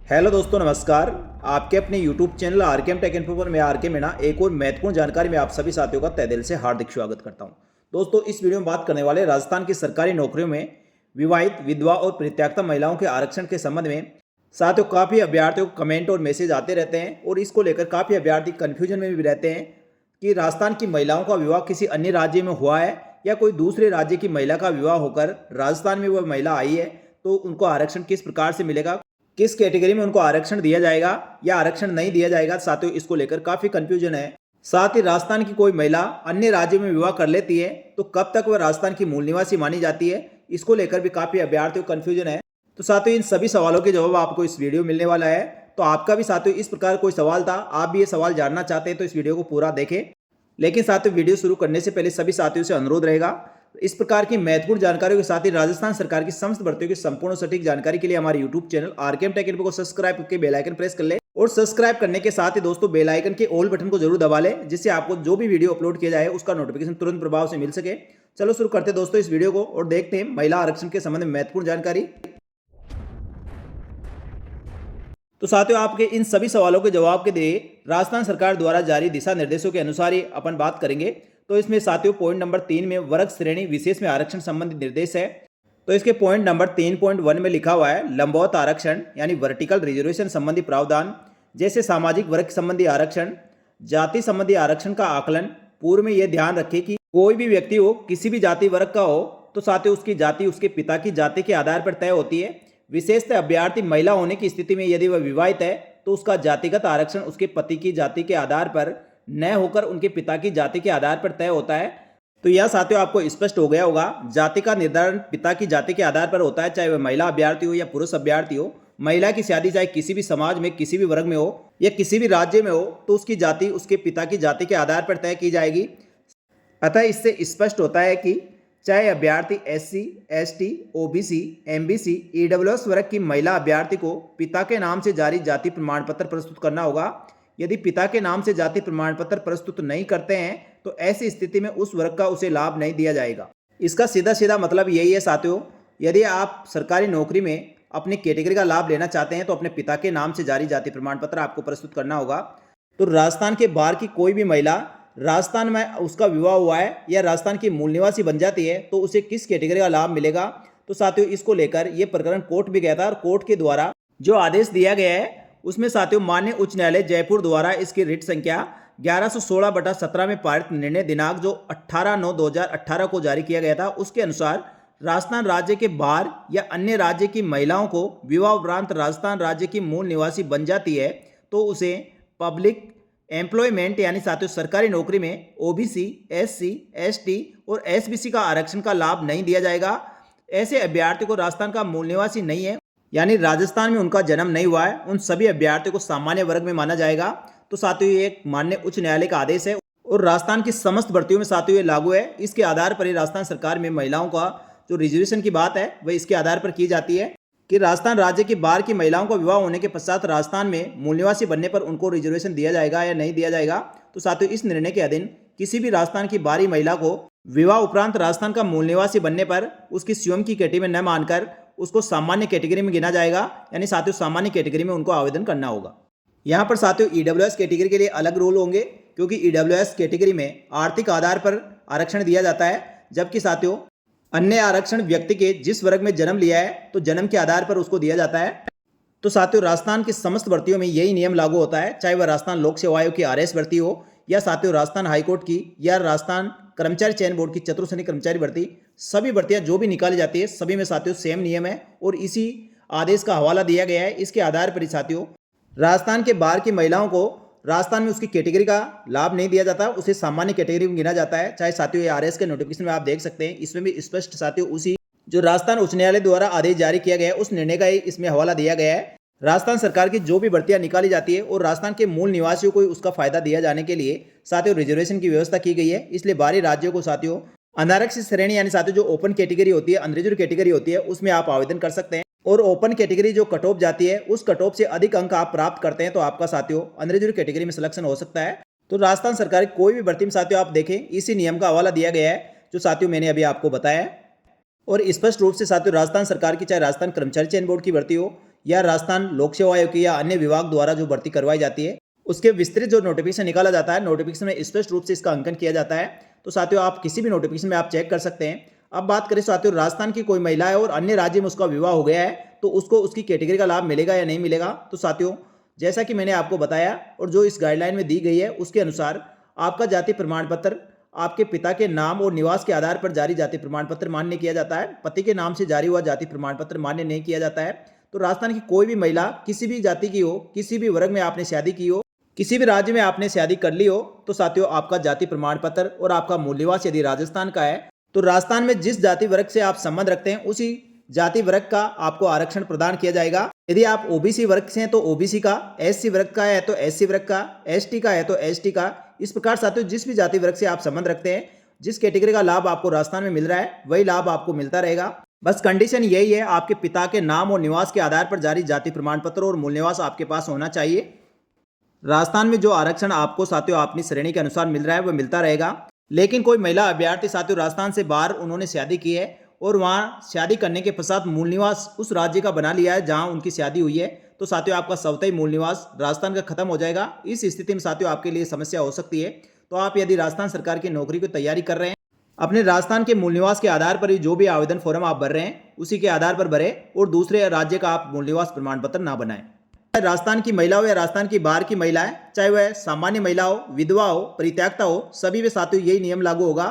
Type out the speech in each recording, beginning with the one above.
Hello दोस्तों, नमस्कार। आपके अपने YouTube channel RKM take info पर मैं आरके मीणा एक और महत्वपूर्ण जानकारी में आप सभी साथियों का तहे दिल से हार्दिक स्वागत करता हूं। दोस्तों, इस वीडियो में बात करने वाले राजस्थान की सरकारी नौकरियों में विवाहित, विधवा और परित्यक्ता महिलाओं के आरक्षण के संबंध में साथियों काफ़ी अभ्यर्थियों को कमेंट और मैसेज आते रहते हैं और इसको लेकर काफ़ी अभ्यर्थी कन्फ्यूजन में भी रहते हैं कि राजस्थान की महिलाओं का विवाह किसी अन्य राज्य में हुआ है या कोई दूसरे राज्य की महिला का विवाह होकर राजस्थान में वह महिला आई है, तो उनको आरक्षण किस प्रकार से मिलेगा, किस कैटेगरी में उनको आरक्षण दिया जाएगा या आरक्षण नहीं दिया जाएगा। साथियों, इसको लेकर काफी कंफ्यूजन है। साथ ही राजस्थान की कोई महिला अन्य राज्य में विवाह कर लेती है तो कब तक वह राजस्थान की मूल निवासी मानी जाती है, इसको लेकर भी काफी अभ्यर्थियों को कंफ्यूजन है। तो साथियों, इन सभी सवालों के जवाब आपको इस वीडियो में मिलने वाला है। तो आपका भी साथियों इस प्रकार कोई सवाल था, आप भी ये सवाल जानना चाहते हैं तो इस वीडियो को पूरा देखें। लेकिन साथियों, वीडियो शुरू करने से पहले सभी साथियों से अनुरोध रहेगा, इस प्रकार की महत्वपूर्ण जानकारियों के साथ ही राजस्थान सरकार की समस्त भर्तियों की संपूर्ण सटीक जानकारी के लिए हमारे YouTube channel RKM take info को सब्सक्राइब करके बेल आइकन प्रेस कर ले और सब्सक्राइब करने के साथ ही दोस्तों बेल आइकन के ऑल बटन को जरूर दबा ले, जिससे आपको जो भी वीडियो अपलोड किया जाए उसका नोटिफिकेशन तुरंत प्रभाव से मिल सके। चलो शुरू करते हैं दोस्तों इस वीडियो को और देखते हैं महिला आरक्षण के संबंध में महत्वपूर्ण जानकारी। तो साथियों, आपके इन सभी सवालों के जवाब के लिए राजस्थान सरकार द्वारा जारी दिशा निर्देशों के अनुसार ही अपन बात करेंगे। तो इसमें साथियों पॉइंट नंबर 3 में वर्ग श्रेणी विशेष में आरक्षण संबंधी निर्देश है। तो इसके पॉइंट नंबर 3.1 में लिखा हुआ है लंबवत आरक्षण यानी वर्टिकल रिजर्वेशन संबंधी प्रावधान, जैसे सामाजिक वर्ग संबंधी आरक्षण, जाति संबंधी आरक्षण का आकलन। पूर्व में यह ध्यान रखें कि कोई भी व्यक्ति हो, किसी भी जाति वर्ग का हो, तो साथियों उसकी जाति उसके पिता की जाति के आधार पर तय होती है। विशेषतः अभ्यर्थी महिला होने की स्थिति में यदि वह विवाहित है तो उसका जातिगत आरक्षण उसके पति की जाति के आधार पर न होकर उनके पिता की जाति के आधार पर तय होता है। तो यह साथियों आपको स्पष्ट हो गया होगा, जाति का निर्धारण पिता की जाति के आधार पर होता है, चाहे वह महिला अभ्यर्थी हो या पुरुष अभ्यर्थी हो। महिला की शादी चाहे किसी भी समाज में, किसी भी वर्ग में हो या किसी भी राज्य में हो, तो उसकी जाति उसके पिता की जाति के आधार पर तय की जाएगी। अतः इससे स्पष्ट होता है कि चाहे अभ्यर्थी SC, ST, OBC, MBC, EWS वर्ग की महिला अभ्यर्थी को पिता के नाम से जारी जाति प्रमाण पत्र प्रस्तुत करना होगा। यदि पिता के नाम से जाति प्रमाण पत्र प्रस्तुत नहीं करते हैं तो ऐसी स्थिति में उस वर्ग का उसे लाभ नहीं दिया जाएगा। इसका सीधा सीधा मतलब यही है साथियों, यदि आप सरकारी नौकरी में अपनी कैटेगरी का लाभ लेना चाहते हैं तो अपने पिता के नाम से जारी जाति प्रमाण पत्र आपको प्रस्तुत करना होगा। तो राजस्थान के बाहर की कोई भी महिला राजस्थान में उसका विवाह हुआ है या राजस्थान की मूल निवासी बन जाती है तो उसे किस कैटेगरी का लाभ मिलेगा। तो साथियों, इसको लेकर यह प्रकरण कोर्ट भी गया था और कोर्ट के द्वारा जो आदेश दिया गया है उसमें साथियों माननीय उच्च न्यायालय जयपुर द्वारा इसकी रिट संख्या 1116/17 में पारित निर्णय दिनांक जो 18/9/2018 को जारी किया गया था, उसके अनुसार राजस्थान राज्य के बाहर या अन्य राज्य की महिलाओं को विवाह उपरांत राजस्थान राज्य की मूल निवासी बन जाती है तो उसे पब्लिक एम्प्लॉयमेंट यानी साथियों सरकारी नौकरी में ओबीसी, एससी, एसटी और एसबीसी का आरक्षण का लाभ नहीं दिया जाएगा। ऐसे अभ्यर्थी को राजस्थान का मूल निवासी नहीं है यानी राजस्थान में उनका जन्म नहीं हुआ है, उन सभी अभ्यर्थियों को सामान्य वर्ग में माना जाएगा। तो साथियों ये एक माननीय उच्च न्यायालय का आदेश है और राजस्थान की समस्त भर्तियों में साथियों ये लागू है। इसके आधार पर ही राजस्थान सरकार में महिलाओं का जो रिजर्वेशन की बात है वह इसके आधार पर की जाती है कि राजस्थान राज्य के बाहर की महिलाओं का विवाह होने के पश्चात राजस्थान में मूल निवासी बनने पर उनको रिजर्वेशन दिया जाएगा या नहीं दिया जाएगा। तो साथियों इस निर्णय के अधीन किसी भी राजस्थान की बाहरी महिला को विवाह उपरांत राजस्थान का मूल निवासी बनने पर उसकी स्वयं की कैटेगरी में न मानकर उसको सामान्य कैटेगरी में गिना जाएगा, यानी साथियों सामान्य कैटेगरी में उनको आवेदन करना होगा। यहाँ पर साथियों ईडब्ल्यूएस कैटेगरी के लिए अलग रूल होंगे, क्योंकि ईडब्ल्यूएस कैटेगरी में आर्थिक आधार पर आरक्षण दिया जाता है, जबकि साथियों अन्य आरक्षण व्यक्ति के जिस वर्ग में जन्म लिया है तो जन्म के आधार पर उसको दिया जाता है। तो साथियों राजस्थान की समस्त भर्तियों में यही नियम लागू होता है, चाहे वह राजस्थान लोक सेवा आयोग की आरएस भर्ती हो या साथियों राजस्थान हाईकोर्ट की या राजस्थान कर्मचारी चयन बोर्ड की चतुर्श्रेणी कर्मचारी भर्ती। सभी भर्तियां जो भी निकाली जाती है सभी में साथियों सेम नियम है और इसी आदेश का हवाला दिया गया है। इसके आधार पर ही साथियों राजस्थान के बाहर की महिलाओं को राजस्थान में उसकी कैटेगरी का लाभ नहीं दिया जाता, उसे सामान्य कैटेगरी में गिना जाता है। चाहे साथियों ये आरएस के नोटिफिकेशन में आप देख सकते हैं, इसमें भी स्पष्ट साथियों उसी जो राजस्थान उच्च न्यायालय द्वारा आदेश जारी किया गया है उस निर्णय का ही इसमें हवाला दिया गया है। राजस्थान सरकार की जो भी भर्तियां निकाली जाती है और राजस्थान के मूल निवासियों को उसका फायदा दिया जाने के लिए साथियों रिजर्वेशन की व्यवस्था की गई है। इसलिए बाहरी राज्यों को साथियों अनारक्षित श्रेणी यानी साथियों जो ओपन कैटेगरी होती है, अनरिजर्व कैटेगरी होती है, उसमें आप आवेदन कर सकते हैं और ओपन कैटेगरी जो कट ऑफ जाती है उस कट ऑफ से अधिक अंक आप प्राप्त करते हैं तो आपका साथियों अनरिजर्व कैटेगरी में सिलेक्शन हो सकता है। तो राजस्थान सरकार की कोई भी भर्ती में साथियों आप देखें इसी नियम का हवाला दिया गया है जो साथियों मैंने अभी आपको बताया है। और स्पष्ट रूप से साथियों राजस्थान सरकार की चाहे राजस्थान कर्मचारी चयन बोर्ड की भर्ती हो या राजस्थान लोक सेवा आयोग की या अन्य विभाग द्वारा जो भर्ती करवाई जाती है उसके विस्तृत जो नोटिफिकेशन निकाला जाता है, नोटिफिकेशन में स्पष्ट रूप से इसका अंकन किया जाता है। तो साथियों आप किसी भी नोटिफिकेशन में आप चेक कर सकते हैं। अब बात करें साथियों, राजस्थान की कोई महिला है और अन्य राज्य में उसका विवाह हो गया है तो उसको उसकी कैटेगरी का लाभ मिलेगा या नहीं मिलेगा। तो साथियों जैसा कि मैंने आपको बताया और जो इस गाइडलाइन में दी गई है उसके अनुसार आपका जाति प्रमाण पत्र आपके पिता के नाम और निवास के आधार पर जारी जाति प्रमाण पत्र मान्य किया जाता है। पति के नाम से जारी हुआ जाति प्रमाण पत्र मान्य नहीं किया जाता है। तो राजस्थान की कोई भी महिला किसी भी जाति की हो, किसी भी वर्ग में आपने शादी की हो, किसी भी राज्य में आपने शादी कर ली हो, तो साथियों आपका जाति प्रमाण पत्र और आपका मूल निवास यदि राजस्थान का है तो राजस्थान में जिस जाति वर्ग से आप संबंध रखते हैं उसी जाति वर्ग का आपको आरक्षण प्रदान किया जाएगा। यदि आप ओबीसी वर्ग से हैं तो ओबीसी का, एससी वर्ग का है तो एससी वर्ग का, एसटी का है तो एसटी का। इस प्रकार साथियों जिस भी जाति वर्ग से आप संबंध रखते हैं, जिस कैटेगरी का लाभ आपको राजस्थान में मिल रहा है वही लाभ आपको मिलता रहेगा। बस कंडीशन यही है, आपके पिता के नाम और निवास के आधार पर जारी जाति प्रमाण पत्र और मूल निवास आपके पास होना चाहिए। राजस्थान में जो आरक्षण आपको साथियों अपनी श्रेणी के अनुसार मिल रहा है वह मिलता रहेगा। लेकिन कोई महिला अभ्यर्थी साथियों राजस्थान से बाहर उन्होंने शादी की है और वहाँ शादी करने के पश्चात मूल निवास उस राज्य का बना लिया है जहाँ उनकी शादी हुई है, तो साथियों आपका स्वतः मूल निवास राजस्थान का खत्म हो जाएगा। इस स्थिति में साथियों आपके लिए समस्या हो सकती है। तो आप यदि राजस्थान सरकार की नौकरी की तैयारी कर रहे हैं, अपने राजस्थान के मूल निवास के आधार पर ही जो भी आवेदन फॉर्म आप भर रहे हैं उसी के आधार पर भरें और दूसरे राज्य का आप मूल निवास प्रमाण पत्र ना बनाएं। राजस्थान की महिला हो या राजस्थान की बाहर की महिला है, चाहे वह सामान्य महिला हो, विधवा हो, परित्यक्ता हो, सभी में साथियों यही नियम लागू होगा।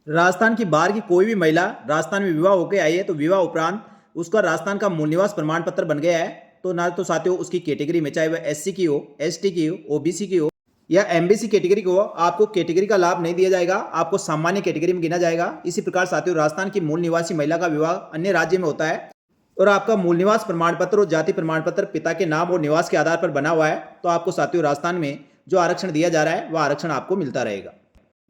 राजस्थान की बाहर की कोई भी महिला राजस्थान में विवाह होकर आई है तो विवाह उपरांत उसका राजस्थान का मूल निवास प्रमाण पत्र बन गया है तो ना तो साथियों उसकी कैटेगरी में, चाहे वह एससी की हो, एसटी की हो, ओबीसी की हो या एमबीसी कैटेगरी की हो, आपको कैटेगरी का लाभ नहीं दिया जाएगा, आपको सामान्य कैटेगरी में गिना जाएगा। इसी प्रकार साथियों राजस्थान की मूल निवासी महिला का विवाह अन्य राज्य में होता है और आपका मूल निवास प्रमाण पत्र और जाति प्रमाण पत्र पिता के नाम और निवास के आधार पर बना हुआ है तो आपको साथियों राजस्थान में जो आरक्षण दिया जा रहा है वह आरक्षण आपको मिलता रहेगा।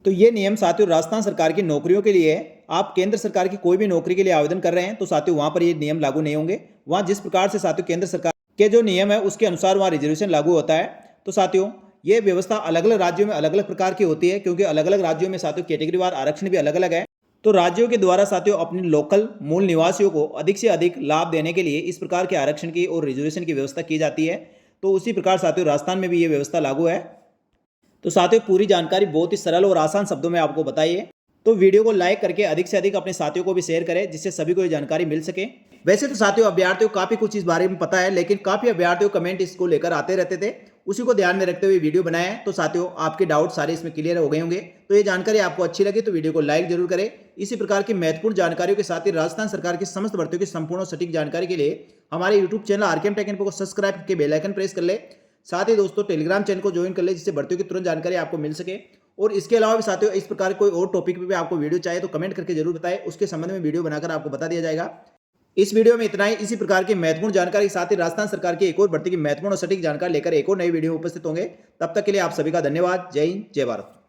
तो ये नियम साथियों राजस्थान सरकार की नौकरियों के लिए है। आप केंद्र सरकार की कोई भी नौकरी के लिए आवेदन कर रहे हैं तो साथियों वहां पर ये नियम लागू नहीं होंगे। वहां जिस प्रकार से साथियों केंद्र सरकार के जो नियम है उसके अनुसार वहां रिजर्वेशन लागू होता है। तो साथियों ये व्यवस्था अलग अलग राज्यों में अलग अलग प्रकार की होती है क्योंकि अलग अलग राज्यों में साथियों कैटेगरीवार आरक्षण भी अलग अलग है। तो राज्यों के द्वारा साथियों अपने लोकल मूल निवासियों को अधिक से अधिक लाभ देने के लिए इस प्रकार के आरक्षण की और रिजर्वेशन की व्यवस्था की जाती है। तो उसी प्रकार साथियों राजस्थान में भी ये व्यवस्था लागू है। तो साथियों पूरी जानकारी बहुत ही सरल और आसान शब्दों में आपको बताई है। तो वीडियो को लाइक करके अधिक से अधिक अपने साथियों को भी शेयर करें जिससे सभी को ये जानकारी मिल सके। वैसे तो साथियों अभ्यर्थियों को काफी कुछ इस बारे में पता है, लेकिन काफी अभ्यर्थियों कमेंट इसको लेकर आते रहते थे, उसी को ध्यान में रखते हुए वीडियो बनाया है। तो साथियों आपके डाउट सारे इसमें क्लियर हो गए होंगे। तो ये जानकारी आपको अच्छी लगी तो वीडियो को लाइक जरूर करें। इसी प्रकार की महत्वपूर्ण जानकारियों के साथ ही राजस्थान सरकार की समस्त भर्तियों की संपूर्ण और सटीक जानकारी के लिए हमारे YouTube channel RKM take info को सब्सक्राइब करके बेल आइकन प्रेस कर ले। साथ ही दोस्तों टेलीग्राम चैनल को ज्वाइन कर ले जिससे भर्तियों की तुरंत जानकारी आपको मिल सके। और इसके अलावा भी साथियों इस प्रकार कोई और टॉपिक पे भी आपको वीडियो चाहिए तो कमेंट करके जरूर बताएं, उसके संबंध में वीडियो बनाकर आपको बता दिया जाएगा। इस वीडियो में इतना ही। इसी प्रकार की महत्वपूर्ण जानकारी के साथ ही राजस्थान सरकार की एक और भर्ती की महत्वपूर्ण और सटीक जानकारी लेकर एक और नई वीडियो में उपस्थित होंगे। तब तक के लिए आप सभी का धन्यवाद। जय हिंद, जय भारत।